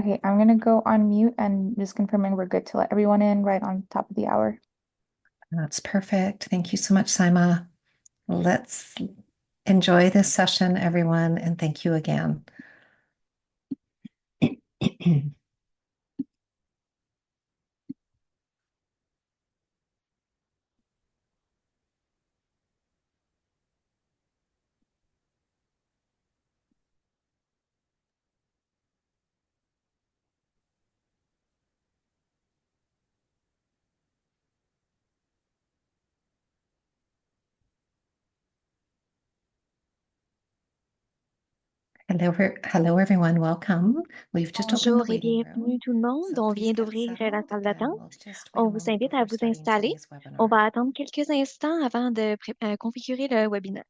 Okay, I'm gonna go on mute and just confirming we're good to let everyone in right on top of the hour. That's perfect. Thank you so much, Saima. Let's enjoy this session, everyone, and thank you again. Hello, everyone. Welcome. We've just opened the Bonjour et waiting room. bienvenue tout le monde. So On please vient get d'ouvrir la settled salle and d'attente. we'll just wait a On vous moment invite à before vous starting installer. today's On webinar. va attendre quelques instants avant de configurer le webinaire.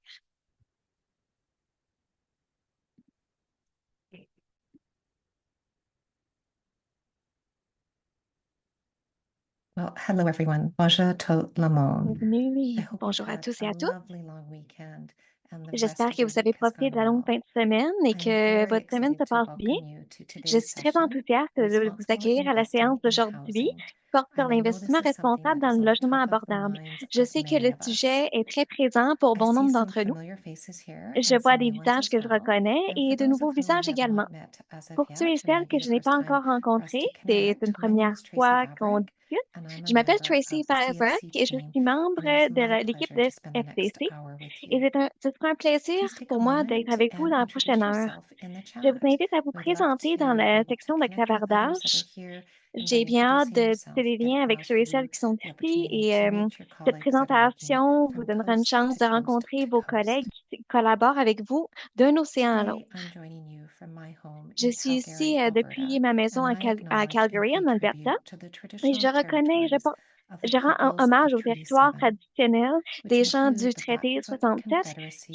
Well, hello, everyone. Bonjour tout le monde. Bienvenue I et hope you've bonjour à had tous et a à toutes. lovely long weekend and the rest J'espère of que your vous avez week has profité gone de la longue fin well. de semaine et I'm que very votre semaine se excited to passe bien. welcome you to Je today's suis très session, enthousiaste de vous Responsible accueillir à la Investing séance in d'aujourd'hui Housing. qui porte sur And I know this l'investissement is something responsable that dans is le on the logement top of the abordable. minds Je of sais que many le of us. sujet est très présent pour I bon see nombre some d'entre nous. familiar faces here Je and vois some des new ones visages as que je well. reconnais And for et de those nouveaux of whom we visages have également. not met as of Pour ceux et yet, it celles may be que the je n'ai first pas time encore for us rencontrés, to c'est une connect. My name première is Tracy fois qu'on Vavrick, discute. and I'm a Je m'appelle member Tracy of the Favreck CFC et je team, suis membre and it is de my l'équipe pleasure de to spend the next FCC. hour with Et you. ce sera un plaisir Please take a pour moi d'être moment avec vous and dans la prochaine introduce heure. yourself in the Je vous chat. invite à vous We'd love présenter dans to be la able to section de connect with others that are clavardage. here, and by J'ai bien hâte introducing de yourself, tisser les it liens avec allows ceux et celles you qui sont the ici opportunity et to meet your cette colleagues that are working présentation vous from donnera une coast chance to de coast rencontrer to vos coast. collègues qui collaborent avec vous d'un océan à Today, l'autre. I'm joining you from my home Je in suis ici Calgary, depuis Alberta, ma maison and I À acknowledge and Calgary, pay en Alberta, tribute to the et je traditional reconnais, territories of the je rends peoples hommage of au Treaty territoire 7, traditionnel which des gens include du the traité Blackfoot 67 qui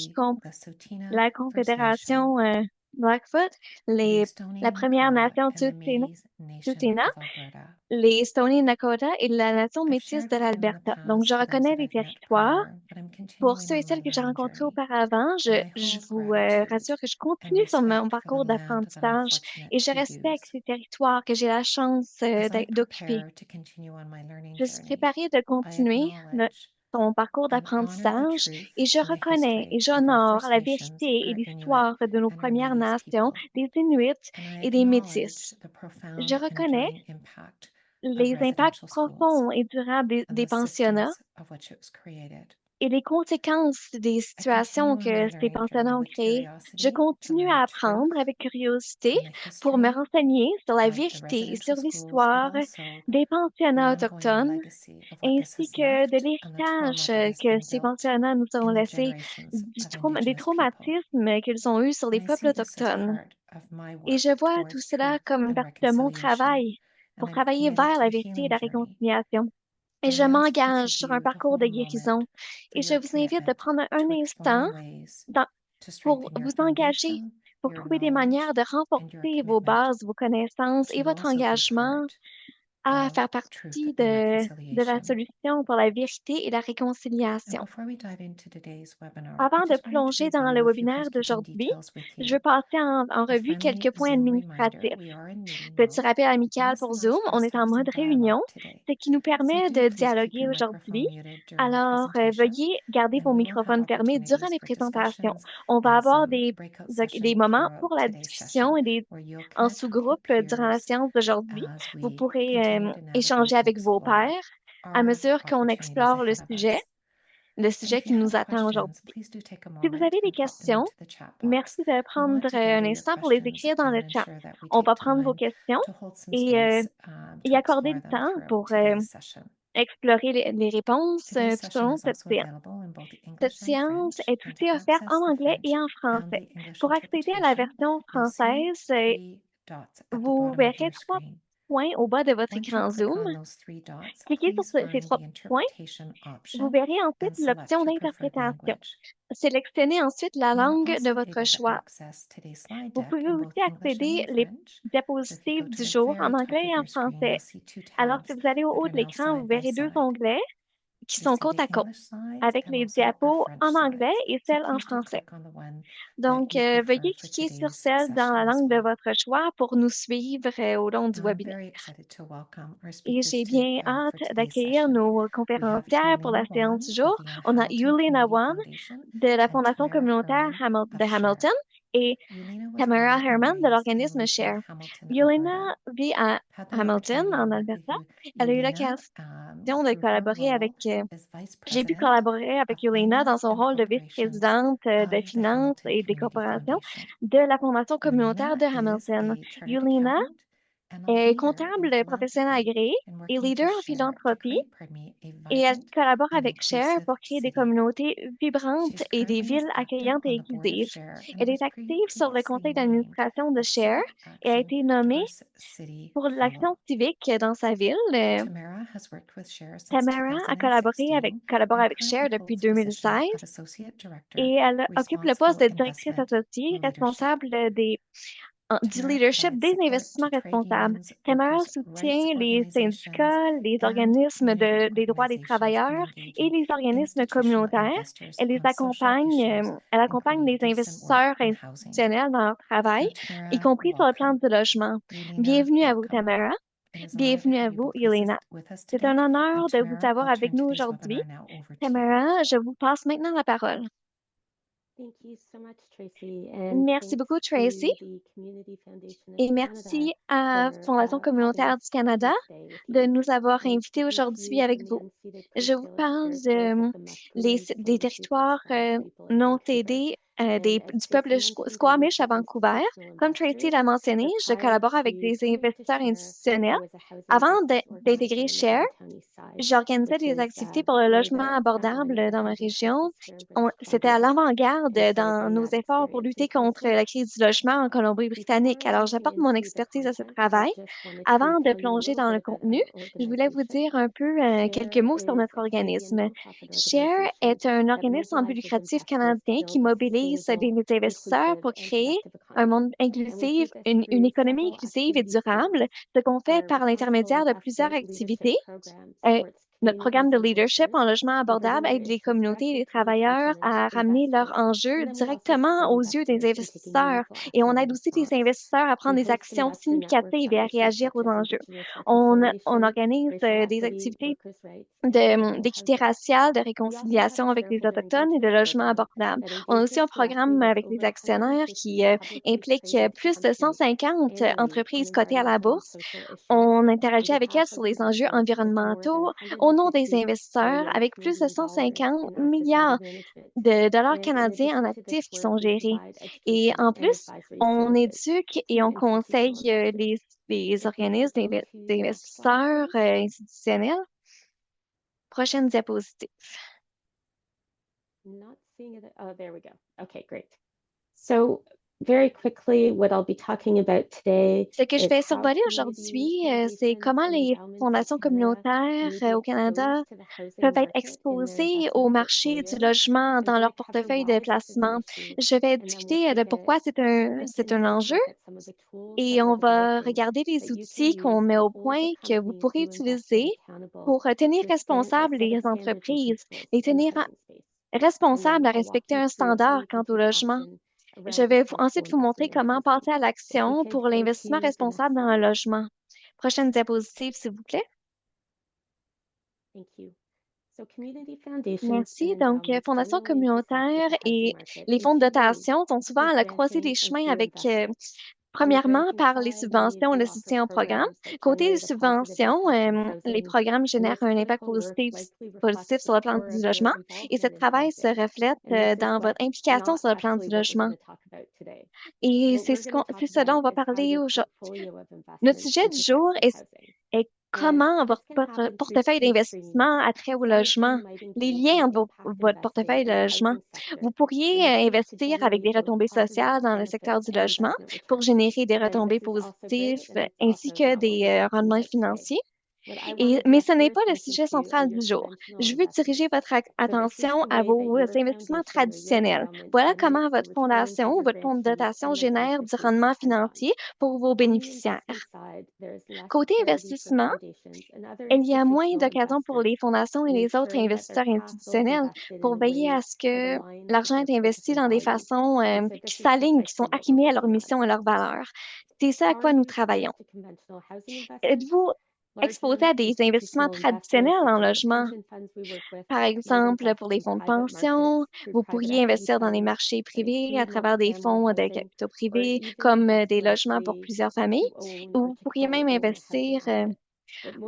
Confederacy, comprend the Tsuut'ina la First Nation, Confédération Blackfoot, the la Stoney Première Nakoda, Nation and the Métis Nation Tsuut'ina, of Alberta. les Stoney Nakoda et la Nation I've métisse shared de with you in the l'Alberta. Donc, je past those reconnais that les I've met territoires. prior, but I'm Pour continuing ceux et on my celles que j'ai learning rencontrés journey. auparavant, And I je hold vous gratitude rassure que je and continue sur mon respect for the parcours land that I'm d'apprentissage fortunate et je to respecte use. ces territoires que j'ai la chance As I d'occuper. prepare to continue on my learning Je suis journey, préparée de I continuer acknowledge ton parcours and honor the d'apprentissage truth et je and the reconnais et history of our j'honore First la Nations, vérité et our Inuit, l'histoire de nos and our Premières Métis Nations, people. des Inuits And I et des acknowledge Métis. the Je profound, reconnais enduring impact of les impacts residential schools profonds et durables and des the pensionnats systems of which it was created. et les conséquences des I continue situations on my que ces learning journey pensionnats ont with créées. Je curiosity to continue learn à truth apprendre avec curiosité from the pour me history renseigner sur la of the vérité et residential sur schools, but l'histoire also des the pensionnats ongoing autochtones legacy of what this ainsi has que de left and the trauma l'héritage that has que been ces built pensionnats nous ont in the laissé, generations of des Indigenous people. traumatismes qu'ils ont eus sur And les I peuples see this as autochtones. part of my Et je work vois tout towards cela truth comme une and partie de mon reconciliation, travail and pour I'm travailler committed vers to la a vérité et healing la journey. réconciliation. Et And I je ask each m'engage of sur un you to parcours hold de a moment guérison. for Et je your vous invite de commitment prendre un to instant exploring ways dans- to pour strengthen your vous engager, foundation, pour your trouver des manières knowledge, de and your renforcer vos commitment bases, vos connaissances et to votre also be engagement part à of faire truth partie and de la reconciliation. solution pour la vérité et la And réconciliation. before we dive into today's webinar, I Avant de just wanted to plonger dans review le a few webinaire housekeeping d'aujourd'hui, details with je veux you. passer en A revue friendly quelques points Zoom reminder, administratifs. we are in meeting Petit mode. rappel When amical was the pour last Zoom, time on us est to en have some mode réunion, dialogue today? ce qui nous So permet do de please keep dialoguer your aujourd'hui. microphone muted during the Alors, presentation, veuillez garder and vos we will have microphones fermés durant opportunities les for présentations. discussions On va and avoir some breakout des sessions moments throughout pour la today's session discussion et where you'll en connect with your sous-groupe durant la peers séance d'aujourd'hui. as Vous we pourrez continue to échanger navigate and avec vos explore pairs à our mesure qu'on opportunities explore ahead of us. le And sujet if qui you have nous attend questions, aujourd'hui. please do take a Si vous moment avez des and pop them questions, into the chat box. merci de We prendre want to un gather your instant pour les questions écrire dans and le chat. ensure that we On take va prendre vos time questions to hold some et space y to accorder explore du them temps throughout pour today's session. explorer les réponses Today's tout au session long de is cette also séance. available in both Cette English and séance French, est and to aussi offerte en access the anglais et French en and français. the English Pour accéder à la interpretation, version you'll see française, 3 dots at the vous bottom of verrez your trois screen. points au bas de votre Once you écran click Zoom. on those 3 dots, Cliquez sur please ces find trois the points. interpretation Vous option verrez ensuite and select l'option your preferred d'interprétation. language. Sélectionnez ensuite la You are langue de also votre able to choix. access today's slide Vous deck pouvez in both aussi English and accéder in les French. So if you go diapositives to du the jour en very top anglais of et en your screen, you'll français. see 2 Alors, si tabs vous allez au that haut are de now l'écran, vous side by verrez deux side. onglets qui you sont see côte the à côte, English slides avec and les also our diapos French en anglais slides. et So celles en please do français. click on the one Donc, that you veuillez prefer for cliquer sur today's celle dans la session as langue de well. votre choix pour nous suivre au long du I'm webinaire. very excited to welcome our Et speakers j'ai bien for hâte today's d'accueillir session. nos We have conférencières pour la Yelena séance Wan du jour. of the On a Hamilton Yulena Community Wan Foundation de la and Fondation Tamara communautaire Herman de of SHARE. Hamilton et Yelena was Tamara born and Herman de raised in l'organisme Lisa, SHARE. Hamilton, Yulena Alberta. vit à Had the Hamilton, opportunity to en work with Alberta. you, Elle a eu Yelena, l'occasion de through her collaborer avec role as Vice j'ai pu President collaborer avec of Yulena dans Finance son and rôle de Operations vice-présidente de of the finances Hamilton et des Community corporations Foundation. de la Fondation communautaire Yelena de is Hamilton. a chartered Yulena accountant and a est leader comptable in professionnel philanthropy agréé and et working to leader en share to philanthropie create, pardon me, a et elle vibrant collabore and avec Cher inclusive pour créer des city. communautés She vibrantes is et des currently as villes active accueillantes et on the board of inclusives. SHARE and Elle was est active sur le previously conseil named d'administration de a Cher Civic et a Action été nommée Diverse City pour Fellow. l'action civique dans sa ville. Tamara has worked with SHARE since Tamara a collabore 2016 avec and Cher currently depuis holds the position 2016 of Associate Director, et elle occupe le poste Responsible de directrice Investment associée Leadership. responsable du Tamara leadership provides des support investissements to trade responsables. unions, Tamara workers' rights soutient les organizations, syndicats, les and organismes community des droits des organizations in travailleurs et engaging les organismes institutional communautaires. investors Elle les on social accompagne, issues, elle accompagne including les decent work investisseurs and housing. institutionnels dans leur travail, Now, y Tamara, compris sur le plan welcome. du logement. Yelena, Bienvenue à vous, welcome. Tamara. It is an honor to Bienvenue à have you vous, both Yelena. with us C'est un today. honneur de vous Tamara, avoir I'll avec turn nous today's aujourd'hui. webinar now over to you. Tamara, je vous passe maintenant la parole. Thank you so much, Tracy, and Merci thanks beaucoup, Tracy. to the Community Foundation of Et Canada merci à for Fondation having communautaire us du Canada here today with de you. nous avoir I'm invités speaking to aujourd'hui you avec from the vous. unceded Je Coast vous Salish parle territories of the Musqueam, des Tsleil-Waututh, territoires Squamish people in non Vancouver. cédés And du as peuple Tracy mentioned, I work Squamish à with Vancouver. institutional Comme Tracy investors, l'a mentionné, but je prior collabore avec to des coming to investisseurs SHARE, institutionnels. I was a housing Avant justice d'intégrer organizer on the Share, Grand County side, j'organisais which des is activités pour le really logement the front line of abordable the dans ma housing région. crisis here in British C'était à Columbia. l'avant-garde And so I dans bring nos that efforts pour experience lutter into this contre la work. crise du logement en Colombie-Britannique. Before Alors, jumping j'apporte mon into the expertise à ce content, I travail. just wanted to Avant de tell you a plonger little dans le bit about contenu, our je voulais vous organization. dire un peu quelques SHARE mots sur is notre a Canadian organisme. nonprofit SHARE organization est un that organisme sans but mobilizes lucratif investors canadien to qui build a mobilise sustainable, des investisseurs inclusive, pour and créer productive un economy. monde And we inclusif, do this une through économie several inclusive et activity durable, streams. ce qu'on fait Our par l'intermédiaire de plusieurs Responsible Leadership activités. program Euh, supports Notre programme communities de and leadership workers en logement in bringing abordable their aide les issues communautés et les directly to travailleurs Indigenous à ramener leurs investors. enjeux And then we also directement support aux yeux des investors in taking investisseurs. meaningful Et on action in aide aussi les response. investisseurs à prendre We des host actions investor networks significatives et à overseas, réagir aux such as enjeux. Indigenous On reconciliation, organise racial des equity, activités workers' rights, and affordable d'équité housing. raciale, de We also have a réconciliation avec les shareholder Autochtones et de engagement logement program abordable. that On a aussi un engages directly programme with avec les over actionnaires 150 qui publicly implique traded plus de companies 150 annually on entreprises cotées à la environmental and bourse. social issues. On On interagit avec elles behalf sur of les enjeux investors with more than environnementaux au nom des 150 investisseurs billion avec plus de Canadian dollars 150 in assets milliards under management. de dollars And in canadiens en addition to this actifs qui work, sont we gérés. provide Et education en and plus, advisory on services éduque et to on conseille institutional investors. les If we organismes could go to the next slide, d'investisseurs please. institutionnels. Prochaine diapositive. Not seeing it. Oh, there we go. Okay, great. So very quickly, what I'll be talking about today Ce que je is vais how survoler community aujourd'hui, c'est foundations comment and les endowments in fondations Canada communautaires may be au Canada exposed to the housing peuvent être market in their exposées au investment marché du portfolios. logement I'm dans going leur to cover portefeuille de why this is an placement. issue, Je vais and then we'll discuter de take pourquoi a c'est un continuous enjeu look at some of the tools et that on we're va developing regarder les that you can outils qu'on use met to au hold point the que vous companies pourrez who invest in utiliser accountable pour tenir to expand a responsables set les of standards and entreprises, principles les in the tenir housing space. And then responsables à I'll walk respecter you un through how standard you quant can au take logement. action Je around vais responsible ensuite vous montrer investment in comment housing. passer à If we l'action could pour go l'investissement to the next responsable dans le slide. logement. Prochaine diapositive, s'il vous plaît. Thank you. So community foundations Merci. and Donc, endowments fondations generally intersect with communautaires the housing et market les in fonds de two ways, dotation sont souvent through à la croisée granting des and chemins through avec, investment. On the premièrement, granting par les side, many subventions et do le offer soutien au programme. programs that Côté des generate a positive subventions, impact on les housing, programmes and génèrent this un impact critical work likely positif reflects the sur le plan core du of your logement et ce involvement in travail se housing. reflète And this is dans votre implication not sur le plan actually du what we're logement. going to talk about today. Et What we're going to talk c'est ce dont about on va is how parler your aujourd'hui. portfolio of Notre investments sujet du intersects jour with housing. est And comment this votre can happen through portefeuille two streams. d'investissement a trait au Some of you logement, might les engage liens in entre impact votre investing portefeuille de in the logement. housing sector, Vous pourriez which is to investir avec des generate both retombées positive sociales dans le secteur benefits du and logement investment pour returns. générer des And retombées this is also great, positives and it's ainsi also que not what we're des talking rendements about today. financiers. Mais ce n'est pas le sujet central du jour. Je veux diriger votre attention à vos investissements traditionnels. Voilà comment votre fondation ou votre fonds de dotation génère du rendement financier pour vos bénéficiaires. Côté investissement, il y a moins d'occasions pour les fondations et les autres investisseurs institutionnels pour veiller à ce que l'argent est investi dans des façons qui s'alignent, qui sont alignées à leur mission et leurs valeurs. C'est ça à quoi nous travaillons. Êtes-vous exposé à des investissements traditionnels en logement? Par exemple, pour les fonds de pension, vous pourriez investir dans les marchés privés à travers des fonds de capitaux privés comme des logements pour plusieurs familles, ou vous pourriez même investir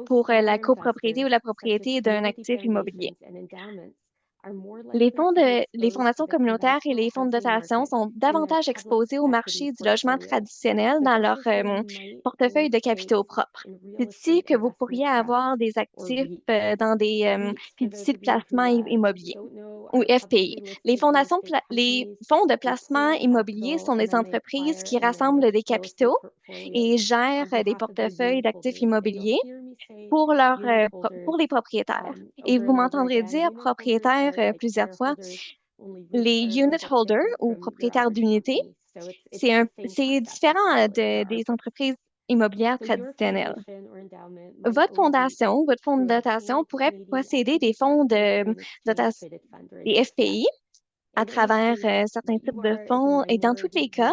pour la copropriété ou la propriété d'un actif immobilier. Les fondations communautaires et les fonds de dotation sont davantage exposés au marché du logement traditionnel dans leur portefeuille de capitaux propres. C'est ici que vous pourriez avoir des actifs dans des fiducies de placement immobilier ou FPI. Les fonds de placement immobilier sont des entreprises qui rassemblent des capitaux et gèrent des portefeuilles d'actifs immobiliers pour les propriétaires. Et vous m'entendrez dire propriétaire plusieurs fois. Les unit holders ou propriétaires d'unités, c'est différent des entreprises immobilières traditionnelles. Votre fondation, votre fonds de dotation pourrait posséder des fonds de dotation, des FPI, à travers certains types de fonds. Et dans tous les cas,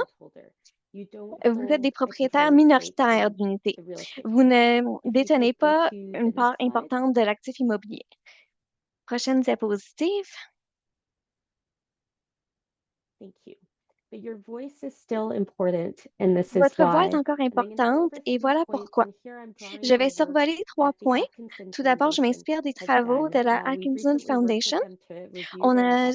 vous êtes des propriétaires minoritaires d'unités. Vous ne détenez pas une part importante de l'actif immobilier. Prochaine diapositive. Votre voix est encore importante et voilà pourquoi. Je vais survoler 3 points. Tout d'abord, je m'inspire des travaux de la Atkinson Foundation. On a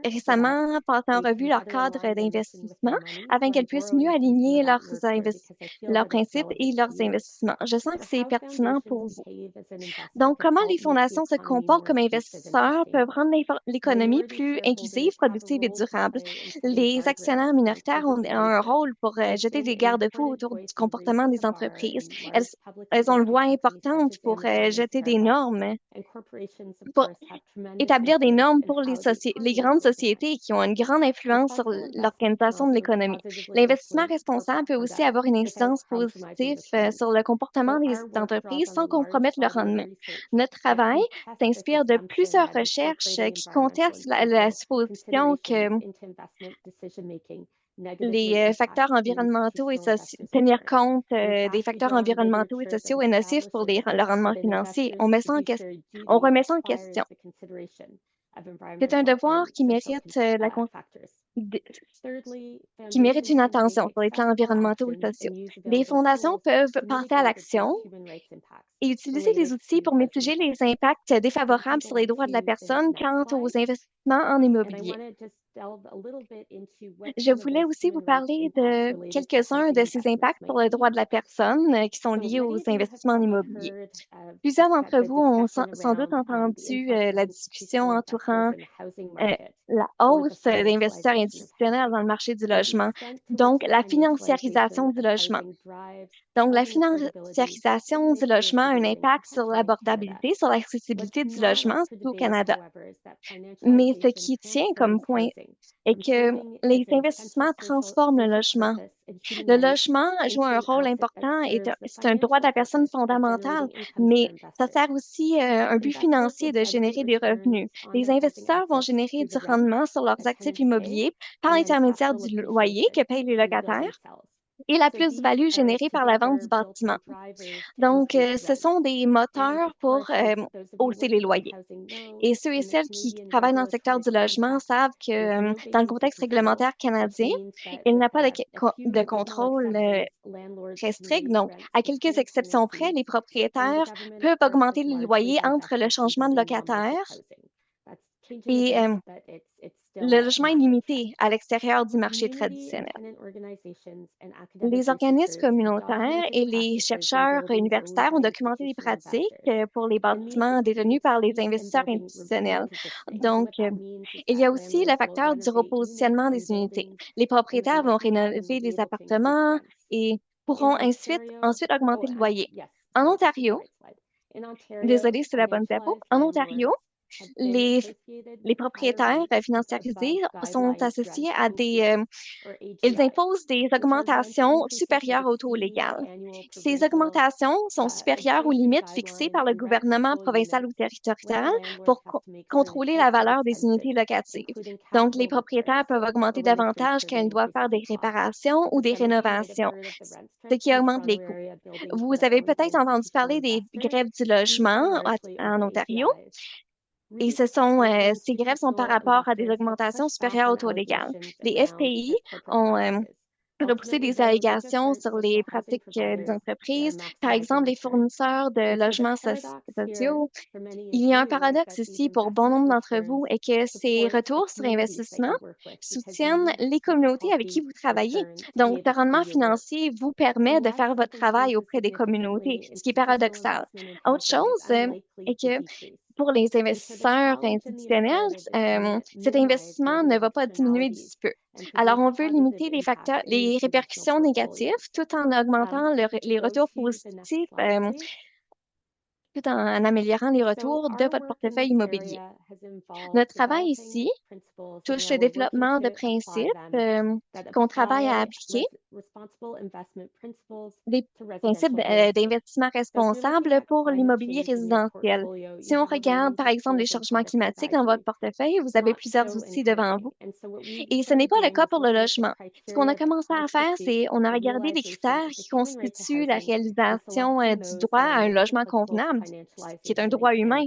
récemment passé en revue leur cadre d'investissement afin qu'elles puissent mieux aligner leurs principes et leurs investissements. Je sens que c'est pertinent pour vous. Donc, comment les fondations se comportent comme investisseurs peuvent rendre l'économie plus inclusive, productive et durable. Les actionnaires minoritaires ont un rôle pour jeter des garde-fous autour du comportement des entreprises. Elles ont une voix importante pour jeter des normes, pour établir des normes pour les grandes sociétés qui ont une grande influence sur l'organisation de l'économie. L'investissement responsable peut aussi avoir une incidence positive sur le comportement des entreprises sans compromettre le rendement. Notre travail s'inspire de plusieurs recherches qui contestent la supposition que les facteurs environnementaux et tenir compte des facteurs environnementaux et sociaux est nocif pour le rendement financier. On remet ça en question. C'est un devoir qui mérite qui mérite une attention sur les plans environnementaux et sociaux. Les fondations peuvent passer à l'action et utiliser les outils pour mitiger les impacts défavorables sur les droits de la personne quant aux investissements en immobilier. Je voulais aussi vous parler de quelques-uns de ces impacts sur le droit de la personne qui sont liés aux investissements en immobilier. Plusieurs d'entre vous ont sans doute entendu la discussion entourant la hausse d'investisseurs institutionnels dans le marché du logement, donc la financiarisation du logement. Donc, la financiarisation du logement a un impact sur l'abordabilité, sur l'accessibilité du logement, surtout au Canada. Mais ce qui tient comme point est que les investissements transforment le logement. Le logement joue un rôle important et c'est un droit de la personne fondamental, mais ça sert aussi un but financier de générer des revenus. Les investisseurs vont générer du rendement sur leurs actifs immobiliers par l'intermédiaire du loyer que payent les locataires et la plus-value générée par la vente du bâtiment. Donc, ce sont des moteurs pour hausser les loyers. Et ceux et celles qui travaillent dans le secteur du logement savent que dans le contexte réglementaire canadien, il n'y a pas de contrôle très strict. Donc, à quelques exceptions près, les propriétaires peuvent augmenter les loyers entre le changement de locataire et le logement est limité à l'extérieur du marché traditionnel. Les organismes communautaires et les chercheurs universitaires ont documenté des pratiques pour les bâtiments détenus par les investisseurs institutionnels. Donc, il y a aussi le facteur du repositionnement des unités. Les propriétaires vont rénover les appartements et pourront ensuite augmenter le loyer. En Ontario, Désolée, c'est la bonne diapo. En Ontario, les, les propriétaires financiarisés sont associés à ils imposent des augmentations supérieures au taux légal. Ces augmentations sont supérieures aux limites fixées par le gouvernement provincial ou territorial pour contrôler la valeur des unités locatives. Donc, les propriétaires peuvent augmenter davantage quand ils doivent faire des réparations ou des rénovations, ce qui augmente les coûts. Vous avez peut-être entendu parler des grèves du logement en Ontario. Et ces grèves sont par rapport à des augmentations supérieures au taux légal. Les FPI ont repoussé des allégations sur les pratiques des entreprises, par exemple les fournisseurs de logements sociaux. Il y a un paradoxe ici pour bon nombre d'entre vous et que ces retours sur investissement soutiennent les communautés avec qui vous travaillez. Donc, le rendement financier vous permet de faire votre travail auprès des communautés, ce qui est paradoxal. Autre chose est que pour les investisseurs institutionnels, cet investissement ne va pas diminuer d'ici peu. Alors, on veut limiter les répercussions négatives tout en augmentant les retours positifs, tout en améliorant les retours de votre portefeuille immobilier. Notre travail ici touche le développement de principes qu'on travaille à appliquer, des principes d'investissement responsable pour l'immobilier résidentiel. Si on regarde, par exemple, les changements climatiques dans votre portefeuille, vous avez plusieurs outils devant vous. Et ce n'est pas le cas pour le logement. Ce qu'on a commencé à faire, c'est on a regardé les critères qui constituent la réalisation du droit à un logement convenable, qui est un droit humain,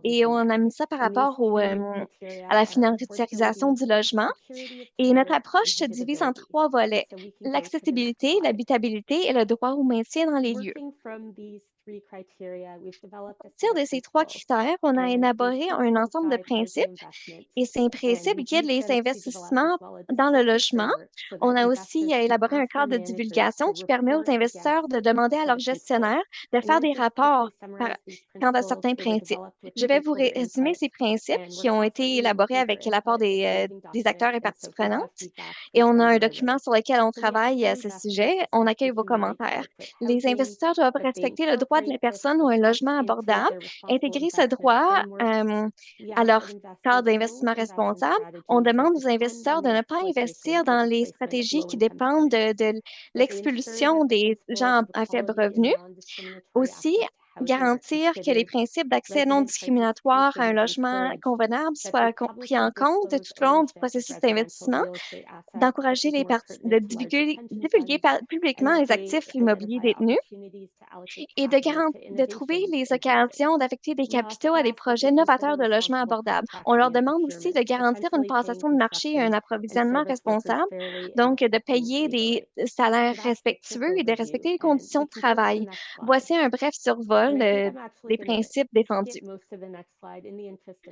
et on a mis ça par rapport à la financiarisation du logement. Et notre approche se divise en trois volets: l'accessibilité, l'habitabilité et le droit au maintien dans les lieux. À partir de ces trois critères, on a élaboré un ensemble de principes et ces principes guident les investissements dans le logement. On a aussi élaboré un cadre de divulgation qui permet aux investisseurs de demander à leurs gestionnaires de faire des rapports quant à certains principes. Je vais vous résumer ces principes qui ont été élaborés avec l'apport des acteurs et parties prenantes. Et on a un document sur lequel on travaille à ce sujet. On accueille vos commentaires. Les investisseurs doivent respecter le droit de la personne ou un logement abordable, intégrer ce droit à leur cadre d'investissement responsable. On demande aux investisseurs de ne pas investir dans les stratégies qui dépendent de l'expulsion des gens à faible revenu. Aussi, garantir que les principes d'accès non discriminatoire à un logement convenable soient pris en compte tout au long du processus d'investissement, d'encourager les parties, de divulguer publiquement les actifs immobiliers détenus et de trouver les occasions d'affecter des capitaux à des projets novateurs de logements abordables. On leur demande aussi de garantir une passation de marché et un approvisionnement responsable, donc de payer des salaires respectueux et de respecter les conditions de travail. Voici un bref survol des principes défendus.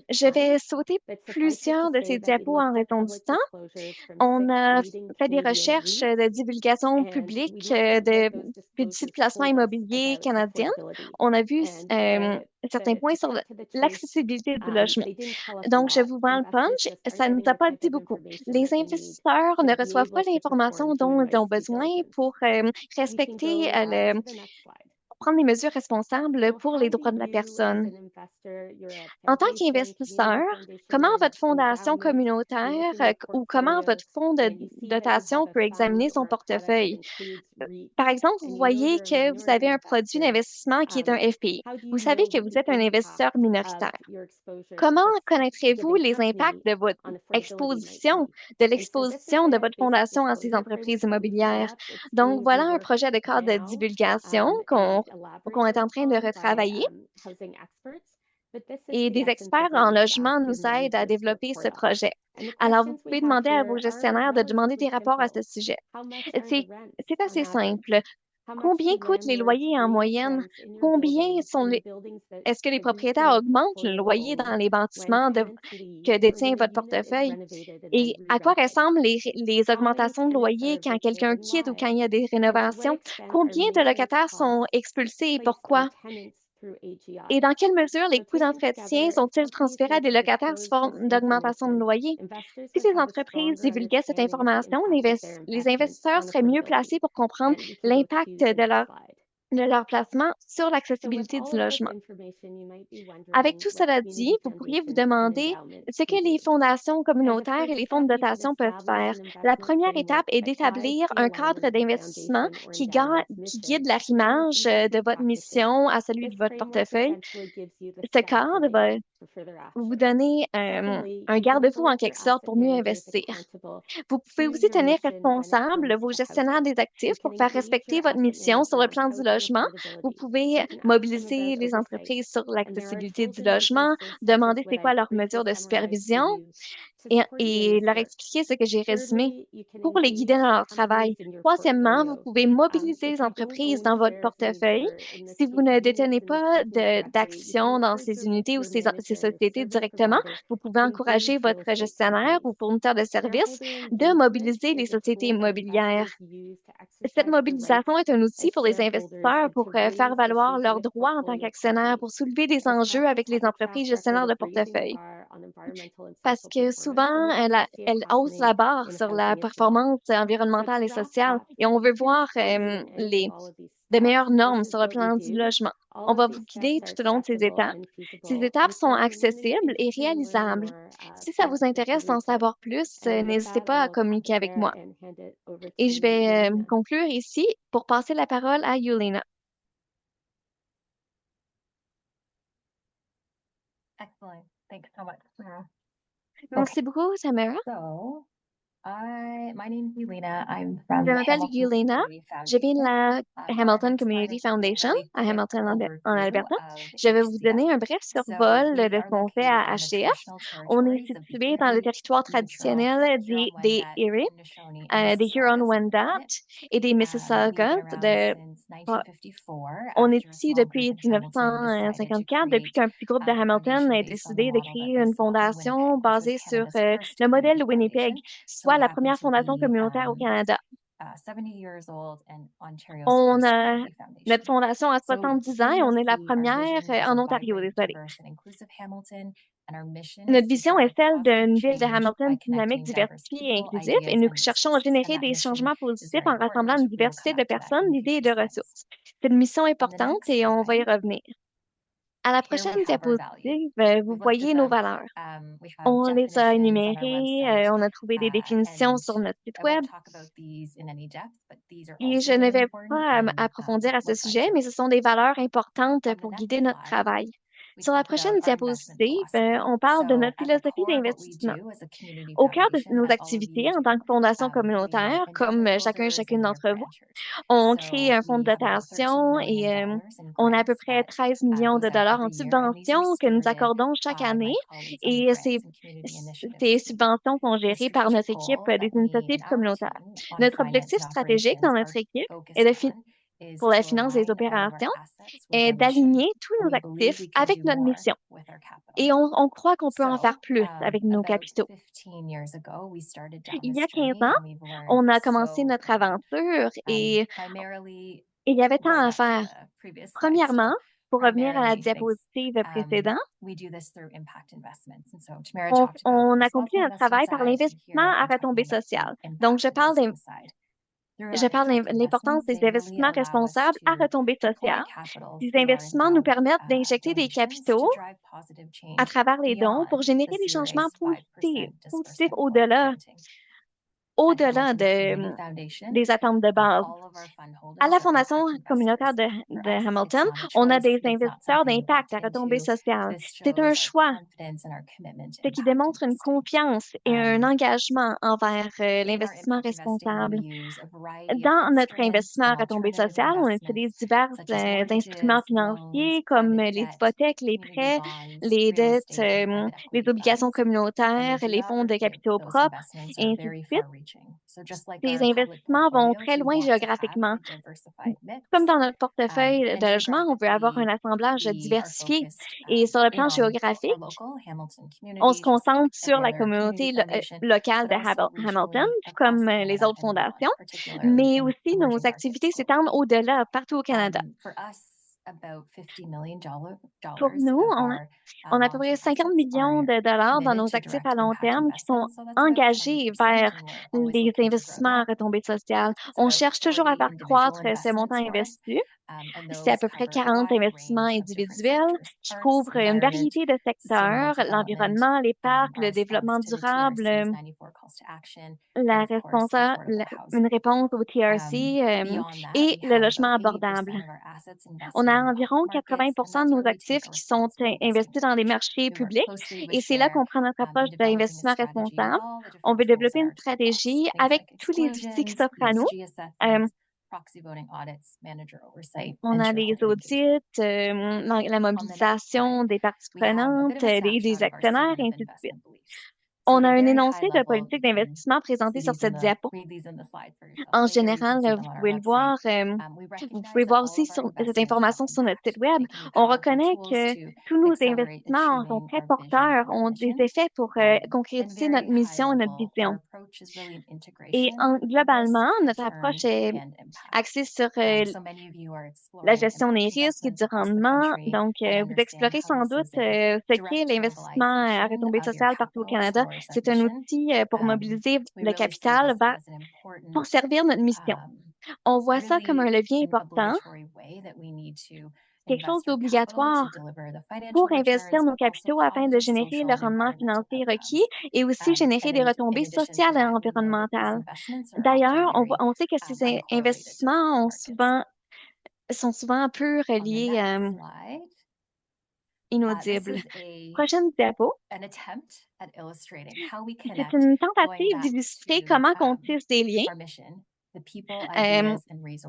Je vais sauter plusieurs de ces diapos en raison du temps. On a fait des recherches de divulgation publique du site Placement immobilier canadien. On a vu certains points sur l'accessibilité du logement. Donc, je vous vends le punch. Ça ne nous a pas dit beaucoup. Les investisseurs ne reçoivent pas l'information dont ils ont besoin pour respecter prendre les mesures responsables pour les droits de la personne. En tant qu'investisseur, comment votre fondation communautaire ou comment votre fonds de dotation peut examiner son portefeuille? Par exemple, vous voyez que vous avez un produit d'investissement qui est un FPI. Vous savez que vous êtes un investisseur minoritaire. Comment connaîtrez-vous les impacts de votre exposition, de l'exposition de votre fondation à ces entreprises immobilières? Donc, voilà un projet de cadre de divulgation qu'on est en train de retravailler. Et des experts en logement nous aident à développer ce projet. Alors, vous pouvez demander à vos gestionnaires de demander des rapports à ce sujet. C'est assez simple. Combien coûtent les loyers en moyenne? Est-ce que les propriétaires augmentent le loyer dans les bâtiments que détient votre portefeuille? Et à quoi ressemblent les augmentations de loyer quand quelqu'un quitte ou quand il y a des rénovations? Combien de locataires sont expulsés et pourquoi? Et dans quelle mesure les coûts d'entretien sont-ils transférés à des locataires sous forme d'augmentation de loyer? Si les entreprises divulguaient cette information, les investisseurs seraient mieux placés pour comprendre l'impact de leur de leur placement sur l'accessibilité du logement. Avec tout cela dit, vous pourriez vous demander ce que les fondations communautaires et les fonds de dotation peuvent faire. La première étape est d'établir un cadre d'investissement qui guide l'arrimage de votre mission à celui de votre portefeuille. Ce cadre va vous donner un garde-fou en quelque sorte pour mieux investir. Vous pouvez aussi tenir responsable vos gestionnaires des actifs pour faire respecter votre mission sur le plan du logement. Vous pouvez mobiliser les entreprises sur l'accessibilité du logement, demander c'est quoi leurs mesures de supervision et leur expliquer ce que j'ai résumé pour les guider dans leur travail. Troisièmement, vous pouvez mobiliser les entreprises dans votre portefeuille. Si vous ne détenez pas d'actions dans ces unités ou ces sociétés directement, vous pouvez encourager votre gestionnaire ou fournisseur de services de mobiliser les sociétés immobilières. Cette mobilisation est un outil pour les investisseurs pour faire valoir leurs droits en tant qu'actionnaires, pour soulever des enjeux avec les entreprises gestionnaires de portefeuille. Parce que souvent, elle hausse la barre sur la performance environnementale et sociale et on veut voir de meilleures normes sur le plan du logement. On va vous guider tout au long de ces étapes. Ces étapes sont accessibles et réalisables. Si ça vous intéresse d'en savoir plus, n'hésitez pas à communiquer avec moi. Et je vais conclure ici pour passer la parole à Yulina. Excellent. Thanks so much, Samara. Merci beaucoup, Samara. So, my name is Yelena. I'm Je from the m'appelle Hamilton Yulina. Community Je viens de Foundation. la Hamilton Community Foundation à Hamilton, en Alberta. Je vais vous donner un bref survol de ce qu'on fait à HTF. On est situé dans le territoire traditionnel des Erie, des Huron-Wendat et des Mississaugas. On est ici depuis 1954, depuis qu'un petit groupe de Hamilton a décidé de créer une fondation basée sur le modèle de Winnipeg, soit la première fondation communautaire au Canada. Notre fondation a 70 ans et on est la première en Ontario, désolé. Notre vision est celle d'une ville de Hamilton dynamique, diversifiée et inclusive et nous cherchons à générer des changements positifs en rassemblant une diversité de personnes, d'idées et de ressources. C'est une mission importante et on va y revenir. À la prochaine diapositive, vous voyez nos valeurs. On les a énumérées, on a trouvé des définitions sur notre site web. Et je ne vais pas approfondir à ce sujet, mais ce sont des valeurs importantes pour guider notre travail. Sur la prochaine diapositive, on parle de notre philosophie d'investissement. Au cœur de nos activités en tant que fondation communautaire, comme chacun et chacune d'entre vous, on crée un fonds de dotation et on a à peu près 13 millions de dollars en subventions que nous accordons chaque année. Et ces subventions sont gérées par notre équipe des initiatives communautaires. Notre objectif stratégique dans notre équipe est pour la finance des opérations est d'aligner tous nos actifs avec notre mission. Et on croit qu'on peut en faire plus avec nos capitaux. Il y a 15 ans, on a commencé notre aventure et il y avait tant à faire. Premièrement, pour revenir à la diapositive précédente, on accomplit notre travail par l'investissement à retombée sociale. Donc, je parle de l'importance des investissements responsables à retombée sociale. Ces investissements nous permettent d'injecter des capitaux à travers les dons pour générer des changements positifs au-delà des attentes de base. À la Fondation communautaire de Hamilton, on a des investisseurs d'impact à retombée sociale. C'est un choix, ce qui démontre une confiance et un engagement envers l'investissement responsable. Dans notre investissement à retombée sociale, on utilise divers instruments financiers comme les hypothèques, les prêts, les dettes, les obligations communautaires, les fonds de capitaux propres, et ainsi de suite. Ces investissements vont très loin géographiquement. Comme dans notre portefeuille de logement, on veut avoir un assemblage diversifié. Et sur le plan géographique, on se concentre sur la communauté locale de Hamilton, comme les autres fondations, mais aussi nos activités s'étendent au-delà, partout au Canada. Pour nous, on a à peu près 50 millions de dollars dans nos actifs à long terme qui sont engagés vers les investissements à retombée sociale. On cherche toujours à faire croître ces montants investis C'est à peu près 40 investissements individuels qui couvrent une variété de secteurs, l'environnement, les parcs, le développement durable, une réponse au TRC et le logement abordable. On a environ 80% de nos actifs qui sont investis dans les marchés publics et c'est là qu'on prend notre approche d'investissement responsable. On veut développer une stratégie avec tous les outils qui s'offrent à nous. On a les audits, la mobilisation des parties prenantes, des actionnaires, et ainsi de suite. On a un énoncé de politique d'investissement présenté sur cette diapo. En général, vous pouvez le voir, vous pouvez voir aussi cette information sur notre site web. On reconnaît que tous nos investissements sont très porteurs, ont des effets pour concrétiser notre mission et notre vision. Et globalement, notre approche est axée sur la gestion des risques et du rendement. Donc, vous explorez sans doute ce qu'est l'investissement à retombée sociale partout au Canada. C'est un outil pour mobiliser le capital pour servir notre mission. On voit ça comme un levier important, quelque chose d'obligatoire pour investir nos capitaux afin de générer le rendement financier requis et aussi générer des retombées sociales et environnementales. D'ailleurs, on sait que ces investissements sont souvent un peu reliés inaudibles. Prochaine diapo. C'est une tentative d'illustrer comment on tisse des liens.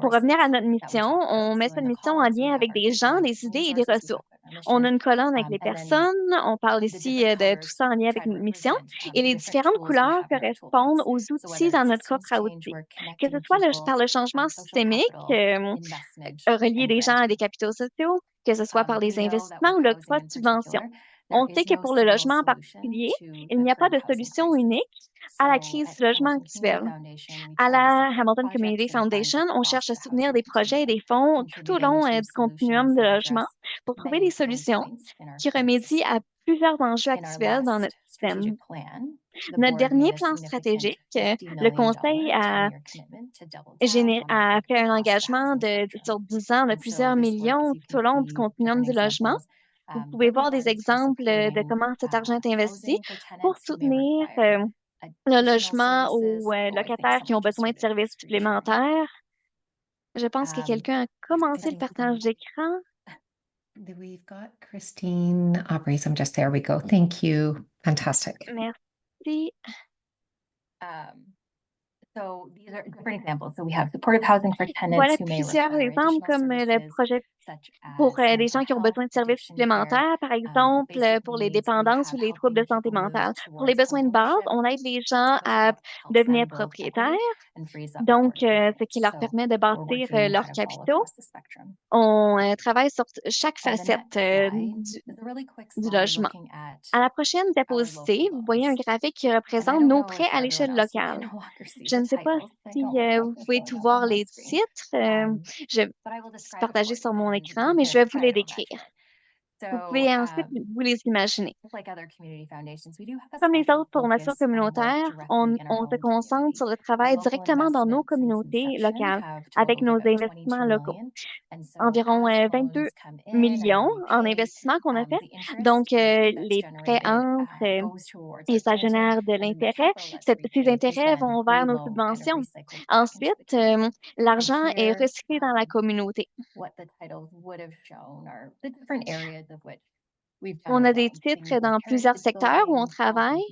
Pour revenir à notre mission, on met cette mission en lien avec des gens, des idées et des ressources. On a une colonne avec les personnes, on parle ici de tout ça en lien avec notre mission, et les différentes couleurs correspondent aux outils dans notre coffre à outils. Que ce soit par le changement systémique, relier des gens à des capitaux sociaux, que ce soit par les investissements ou l'octroi de subventions. On sait que pour le logement en particulier, il n'y a pas de solution unique à la crise du logement actuelle. À la Hamilton Community Foundation, on cherche à soutenir des projets et des fonds tout au long du continuum de logement pour trouver des solutions qui remédient à plusieurs enjeux actuels dans notre système. Notre dernier plan stratégique, le Conseil a fait un engagement sur 10 ans de plusieurs millions tout au long du continuum du logement. Vous pouvez voir des exemples de comment cet argent est investi pour soutenir le logement aux locataires qui ont besoin de services supplémentaires. Je pense que quelqu'un a commencé le partage d'écran. We've got Christine Aubrey. There we go. Thank you. Fantastic. Merci. Voilà plusieurs exemples comme le projet pour les gens qui ont besoin de services supplémentaires, par exemple pour les dépendances ou les troubles de santé mentale. Pour les besoins de base, on aide les gens à devenir propriétaires, donc ce qui leur permet de bâtir leurs capitaux. On travaille sur chaque facette du logement. À la prochaine diapositive, vous voyez un graphique qui représente nos prêts à l'échelle locale. Je ne sais pas si vous pouvez tout voir les titres. Je vais partager sur mon écran, mais je vais vous les décrire. Vous pouvez ensuite vous les imaginer. Comme les autres formations communautaires, on se concentre sur le travail directement dans nos communautés locales avec nos investissements locaux. Environ 22 millions en investissement qu'on a fait. Donc, les prêts entrent et ça génère de l'intérêt. Ces intérêts vont vers nos subventions. Ensuite, l'argent est recyclé dans la communauté. On a des titres dans plusieurs secteurs où on travaille,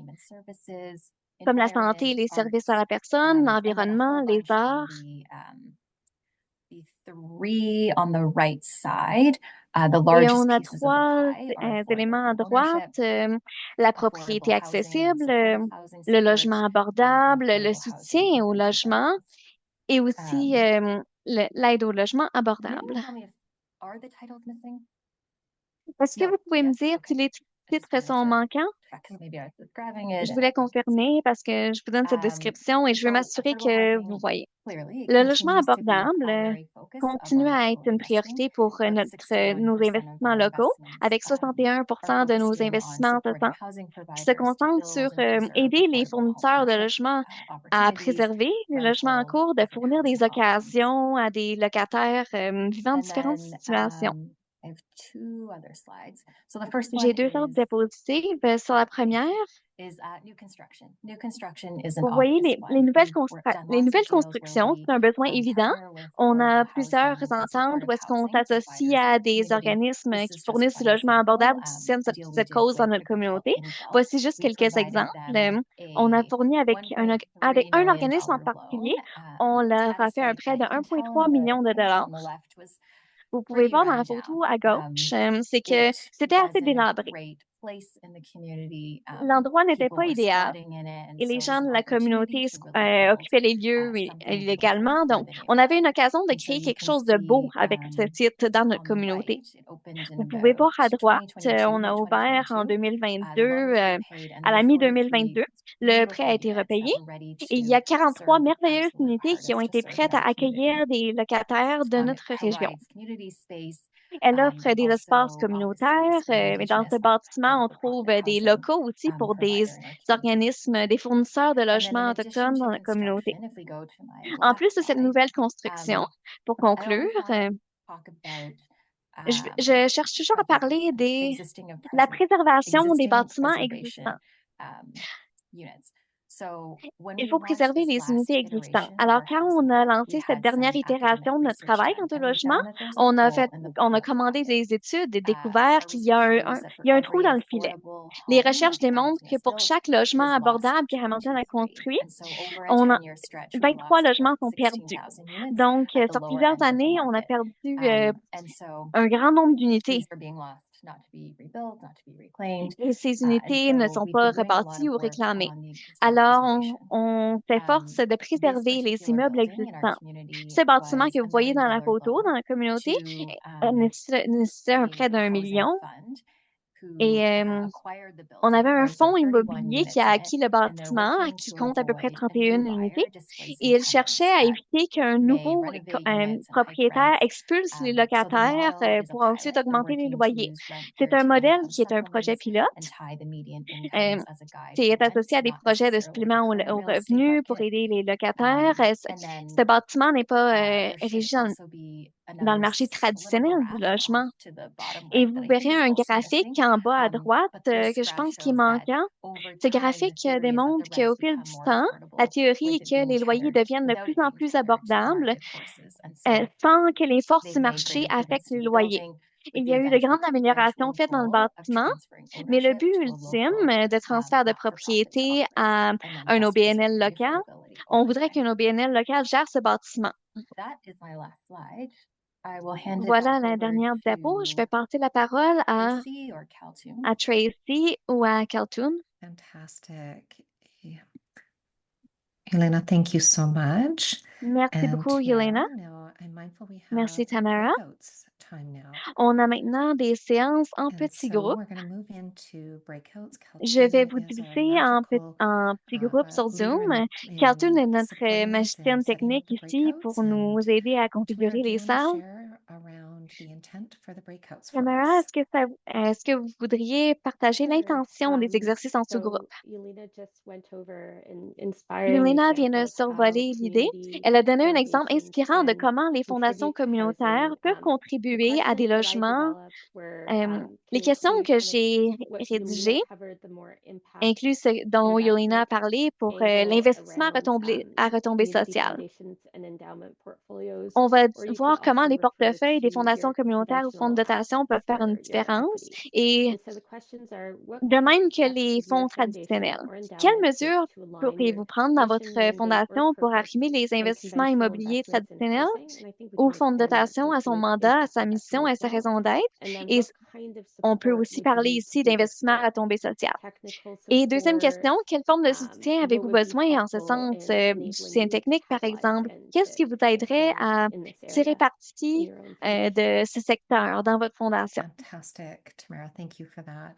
comme la santé et les services à la personne, l'environnement, les arts. Et on a 3 éléments à droite, la propriété accessible, le logement abordable, le soutien au logement et aussi l'aide au logement abordable. Est-ce que vous pouvez me dire si les titres titres sont manquants. Je voulais confirmer parce que je vous donne cette description et je veux m'assurer que vous voyez. Le logement abordable continue à être une priorité pour nos investissements locaux, avec 61% de nos investissements en ce temps, qui se concentrent sur aider les fournisseurs de logements à préserver les logements en cours, de fournir des occasions à des locataires vivant différentes situations. J'ai deux autres diapositives. Sur la première, vous voyez les nouvelles constructions, c'est un besoin évident. On a plusieurs ententes où est-ce qu'on s'associe à des organismes qui fournissent du logement abordable qui soutiennent cette cause dans notre communauté. Voici juste quelques exemples. On a fourni avec un organisme en particulier, on leur a fait un prêt de 1,3 million de dollars. Vous pouvez voir dans la photo à gauche, c'est que c'était assez délabré. L'endroit n'était pas idéal et les gens de la communauté occupaient les lieux illégalement. Donc, on avait une occasion de créer quelque chose de beau avec ce site dans notre communauté. Vous pouvez voir à droite, on a ouvert en 2022, à la mi-2022. Le prêt a été repayé et il y a 43 merveilleuses unités qui ont été prêtes à accueillir des locataires de notre région. Elle offre des espaces communautaires, mais dans ce bâtiment, on trouve des locaux aussi pour des organismes, des fournisseurs de logements autochtones dans la communauté. En plus de cette nouvelle construction, pour conclure, je cherche toujours à parler de la préservation des bâtiments existants. Il faut préserver les unités existantes. Alors, quand on a lancé cette dernière itération de notre travail quant au logement, on a commandé des études et découvert qu'il y a un trou dans le filet. Les recherches démontrent que pour chaque logement abordable qu'Hamilton a construit, 23 logements sont perdus. Donc, sur plusieurs années, on a perdu un grand nombre d'unités. Et ces unités ne sont pas rebâties ou réclamées. Alors, on s'efforce de préserver les immeubles existants. Ce bâtiment que vous voyez dans la photo, dans la communauté, nécessitait un prêt d'1 million. Et on avait un fonds immobilier qui a acquis le bâtiment, qui compte à peu près 31 unités, et il cherchait à éviter qu'un nouveau propriétaire expulse les locataires pour ensuite augmenter les loyers. C'est un modèle qui est un projet pilote. C'est associé à des projets de supplément aux revenus pour aider les locataires. Ce bâtiment n'est pas régi dans le marché traditionnel du logement. Et vous verrez un graphique en bas à droite que je pense qu'il est manquant. Ce graphique démontre qu'au fil du temps, la théorie est que les loyers deviennent de plus en plus abordables sans que les forces du marché affectent les loyers. Il y a eu de grandes améliorations faites dans le bâtiment, mais le but ultime de transfert de propriété à un OBNL local, on voudrait qu'un OBNL local gère ce bâtiment. Voilà la dernière diapo. Je vais passer la parole à Tracy ou à Caltoun. Fantastic. Helena, thank you so much. Merci beaucoup, Yelena. Merci, Tamara. On a maintenant des séances en petits groupes. Je vais vous diviser en petits groupes sur Zoom. Caltoun est notre magicienne technique ici pour nous aider à configurer les salles. Tamara, est-ce que vous voudriez partager l'intention des exercices en sous-groupe? Yelena vient de survoler l'idée. Elle a donné un exemple inspirant de comment les fondations communautaires peuvent contribuer à des logements. Les questions que j'ai rédigées incluent ce dont Yelena a parlé pour l'investissement à retombée sociale. On va voir comment les portefeuilles des fondations communautaires ou fonds de dotation peuvent faire une différence et de même que les fonds traditionnels. Quelles mesures pourriez-vous prendre dans votre fondation pour arrimer les investissements immobiliers traditionnels au fonds de dotation, à son mandat, à sa mission, à sa raison d'être? Et on peut aussi parler ici d'investissement à retombée sociale. Et deuxième question, quelle forme de soutien avez-vous besoin en ce sens du soutien technique, par exemple? Qu'est-ce qui vous aiderait à tirer parti de ce secteur dans votre fondation? Fantastic, Tamara. Thank you for that.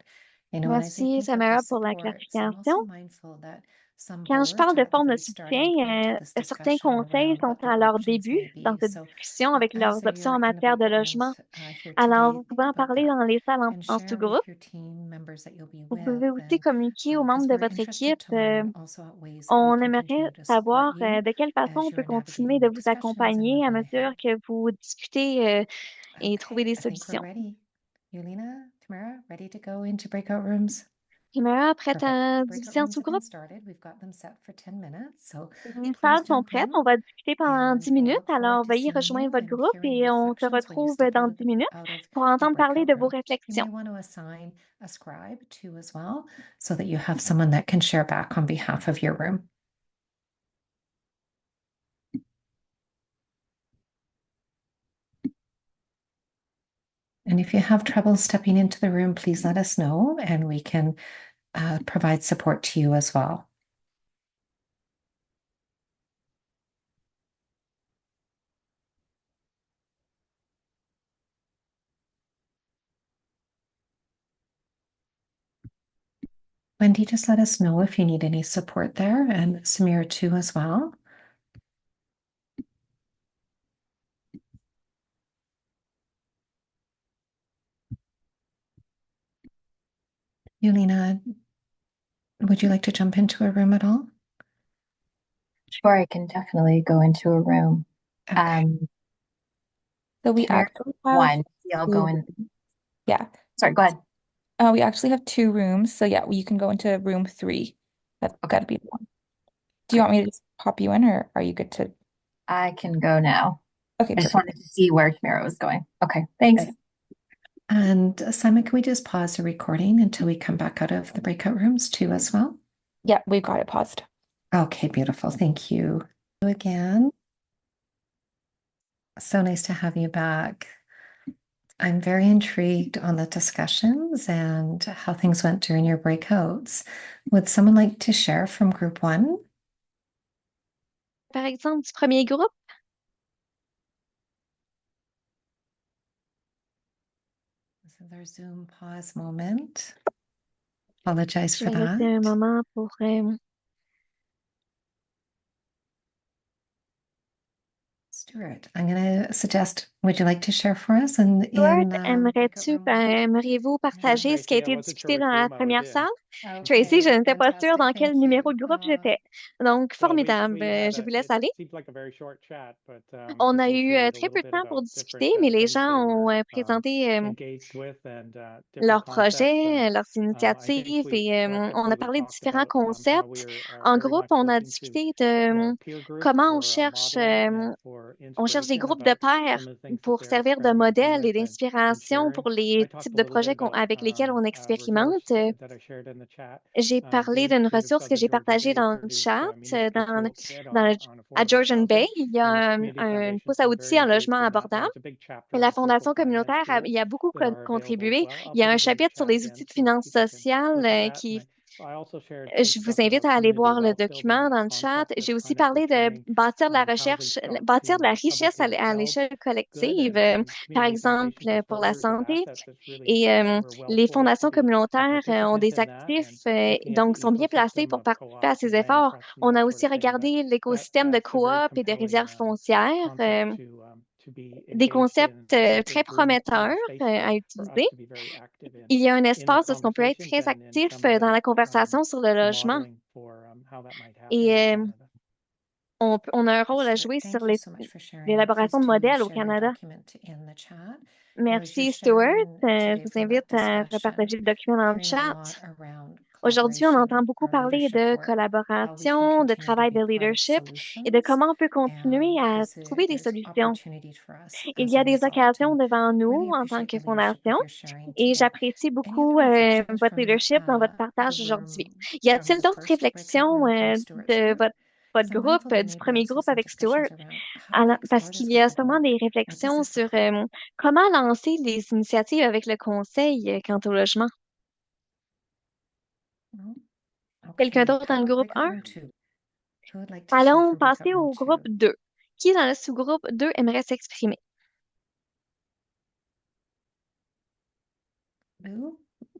You know, when I say Merci, think of the Samara, pour la supports, I'm clarification. also mindful that some Quand je boards parle are de at the forme de very soutien, starting point of this certains discussion conseils around sont what their à leur options début may dans be. cette So discussion avec leurs as options en you're in the matière de breakout logement. rooms here Alors, today, vous pouvez think en about parler that dans les salles and en share sous-groupe. with your team members that you'll be Vous with. pouvez aussi And communiquer aux because membres de we're votre interested équipe. to learn also ways that we On can aimerait continue to savoir support you de quelle façon as on peut you're continuer navigating de your vous discussions and accompagner à moving mesure ahead. que vous discutez et trouvez Okay, des I think we're solutions. ready. Yulina, Tamara, ready to go into breakout rooms? Primera, prête Perfect. à Breakout diviser en rooms have been sous-groupe? started. We've got them set for 10 minutes. So Les please salles sont jump prêtes. in On va discuter pendant and 10 we'll minutes. look forward Alors, to veuillez seeing rejoindre you votre and groupe hearing et on se reflections when you retrouve step dans 10 minutes out of pour the entendre parler breakout de vos room. You réflexions. may want to assign a scribe too as well, so that you have someone that can share back on behalf of your room. And if you have trouble stepping into the room, please let us know and we can provide support to you as well. Wendy, just let us know if you need any support there, and Samir too as well. Yulina, would you like to jump into a room at all? Sure, I can definitely go into a room. Okay. So we Tamara, actually have one. Yeah, I'll go in. yeah. Sorry, go ahead. We actually have two rooms. So yeah, you can go into room 3. Okay. That'd be the one. Do you want me to just pop you in, or are you good to? I can go now. Okay, I just perfect. wanted to see where Tamara was going. Okay, thanks. Okay. And Simon, can we just pause the recording until we come back out of the breakout rooms too as well? Yeah, we've got it paused. Okay, beautiful. Thank you again. So nice to have you back. I'm very intrigued on the discussions and how things went during your breakouts. Would someone like to share from group 1? Par exemple, du premier groupe, This is our Zoom pause moment. Apologize je for vais laisser un that. moment pour Stuart, I'm going to suggest, would you like to share for us in Stuart, breakout room 1? aimeriez-vous partager ce qui a été discuté dans la première salle? Tracy, je Okay, n'étais pas sûre fantastic. dans quel Thank numéro you. de groupe j'étais. Donc, formidable. Je vous laisse aller. On a eu très peu de temps pour discuter, mais les gens ont présenté leurs projets, leurs initiatives et on a parlé de différents concepts. En groupe, on a discuté de comment on cherche des groupes de pairs pour servir de modèle et d'inspiration pour les types de projets avec lesquels on expérimente. J'ai parlé d'une ressource que j'ai partagée dans le chat. À Georgian Bay, il y a un pouce à outils en logement abordable. Et la Fondation communautaire il y a beaucoup contribué. Il y a un chapitre sur les outils de finances sociales je vous invite à aller voir le document dans le chat. J'ai aussi parlé de bâtir de la recherche, bâtir de la richesse à l'échelle collective, par exemple pour la santé. Et les fondations communautaires ont des actifs, donc sont bien placés pour participer à ces efforts. On a aussi regardé l'écosystème de coop et de réserves foncières. Des concepts très prometteurs à utiliser. Il y a un espace où on peut être très actif dans la conversation sur le logement. Et on a un rôle à jouer sur l'élaboration de modèles au Canada. Merci, Stuart. Je vous invite à repartager le document dans le chat. Aujourd'hui, on entend beaucoup parler de collaboration, de travail de leadership et de comment on peut continuer à trouver des solutions. Il y a des occasions devant nous en tant que fondation et j'apprécie beaucoup votre leadership dans votre partage aujourd'hui. Y a-t-il d'autres réflexions de votre groupe, du premier groupe avec Stuart? Parce qu'il y a sûrement des réflexions sur comment lancer les initiatives avec le conseil quant au logement. Quelqu'un d'autre dans le groupe 1? Allons passer au groupe 2. Qui dans le sous-groupe 2 aimerait s'exprimer?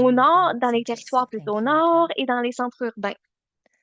au nord, that's dans les interesting. territoires plus Thank au you, nord Kat. et dans les centres urbains.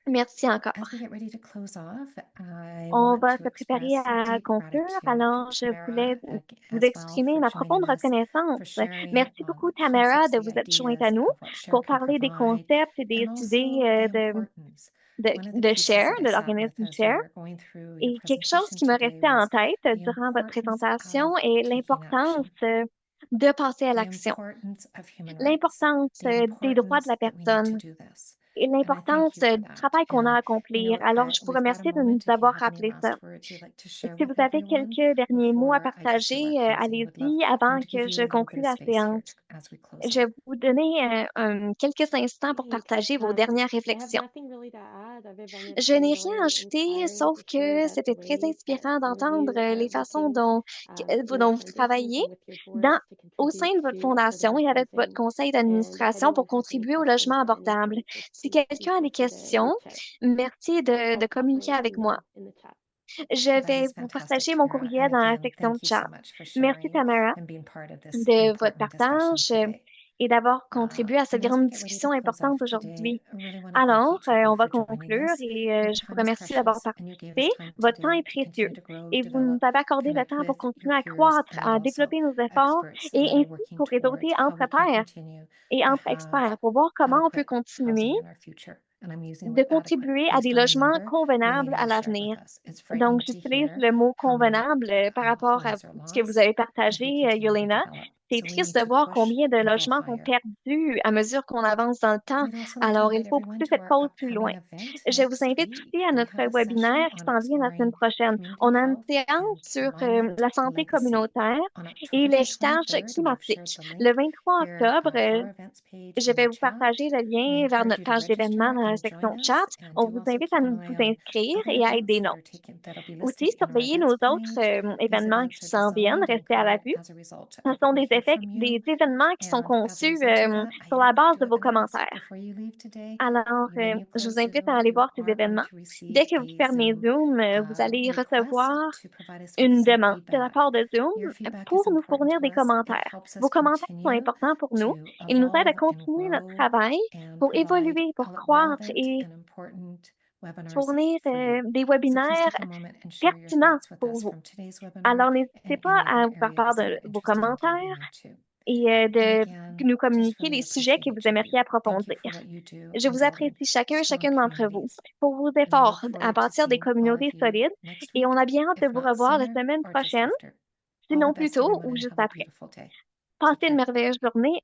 Merci encore. As we get ready to close off, I On want va to se préparer express à deep conclure. gratitude Alors, to je Tamara voulais vous as well exprimer for ma joining profonde us, reconnaissance. for sharing Merci beaucoup, on how Tamara, de succeed vous être jointe à ideas nous of what Share pour can parler des provide, concepts et des and idées also the importance. One of the de pieces Share, that I de sat with l'organisme as you Share. were going through your Et quelque chose presentation qui me today restait en was tête the durant votre importance présentation of est taking l'importance action, de passer à the l'action, importance of human rights, l'importance the des droits de importance la that we need to personne do this. et And I l'importance thank you for du that. travail qu'on a à And, accomplir. Alors, je vous we've got a remercie de nous moment if you avoir have any rappelé ça. last words you'd like to share Si with vous avez everyone quelques derniers mots à before I just do our partager, closing. Would love allez-y avant to give que you je a little conclue bit of la space here séance. as we close Je out. vais vous donner quelques instants pour Great. partager vos Um, dernières I have réflexions. nothing really to add other than Je it's been n'ai rien à really ajouter, inspiring sauf to hear que about the c'était très ways that inspirant some of d'entendre you are les façons working in dont your vous foundations travaillez and with your dans, boards to au contribute sein de votre to fondation affordable et avec votre housing. conseil And if d'administration pour anyone has any contribuer au questions logement at any abordable. point, just Si please quelqu'un a feel des free to questions, reach out. merci de I'll pop communiquer my avec moi. email in the chat. Je That vais is vous fantastic, partager mon Tamara. courriel And dans la again, section thank de you chat. so much for Merci, sharing Tamara, and being part of this de votre important discussion partage today. et d'avoir contribué à cette And as we grande get ready discussion to close importante off today, aujourd'hui. I really want to thank Alors, each of you on va for joining conclure us. et Your je vous time is remercie d'avoir precious, and you gave us participé. time Votre temps today est to continue précieux to grow, et vous nous develop, avez accordé le connect temps pour with your continuer à peers, croître, and à also développer nos efforts experts et that are ainsi working pour réseauter towards how entre we can pairs continue et to entre have experts pour voir comment on peut adequate continuer housing in our future. And I'm using the de word adequate contribuer à des based on a logements number convenables à Yelena shared with l'avenir. us. It's Donc, frightening to j'utilise hear le mot how many convenable par rapport à homes are ce que vous lost avez as partagé, we continue to Yelena. develop. C'est So we triste need de to voir push combien de and go logements sont higher. perdus à mesure qu'on avance dans le temps. We'd also like to Alors, il invite faut everyone pousser to cette our cause plus loin. upcoming event Je vous next invite week. aussi à We notre have a session webinaire qui on s'en vient la semaine exploring prochaine. community On a une health séance and sur climate la santé legacy communautaire on et October the l'héritage 23rd. And we've shared climatique. the Le link 23 here octobre, for our events page je in vais the vous chat. partager le We lien vers encourage notre you to page d'événements register dans la and section join chat. us, and On do vous also invite à keep an vous eye on inscrire other et à être des events that are nôtres. taken that'll be Aussi, listed in our surveillez nos events autres page. These événements qui events are s'en viennent. designed and Restez à la created vue. as a result Ce of sont what we hear from you. des événements qui sont And as a conçus result of that, I sur la am going base de to vos ask commentaires. before you leave today, Alors, when you je vous close the invite à door, aller you voir ces are going événements. to receive Dès que vous a fermez Zoom Zoom, vous allez request recevoir to provide us with une some demande de la feedback. part de Zoom Your feedback is pour nous important fournir to des us. It commentaires. helps us Vos commentaires sont continue importants pour nous. to Ils nous aident à evolve and continuer notre grow travail and pour provide évoluer, pour croître relevant et and important webinars fournir for you. des So please webinaires take a moment and share your pertinents thoughts with pour us vous. from today's webinar Alors, n'hésitez and pas any à other vous faire part areas that de you're vos interested in diving commentaires into. et And de again, nous just communiquer really les sujets que appreciate vous each of aimeriez you. Thank you approfondir. for what you do Je in vous building apprécie chacun et strong chacune d'entre vous communities. pour vos And I efforts look à forward to bâtir des seeing all communautés of you solides next et on week, a bien hâte de if vous not revoir la sooner semaine or just prochaine, after. All sinon the plus best, tôt everyone, ou and juste have a après. beautiful day. Passez Take une care. merveilleuse journée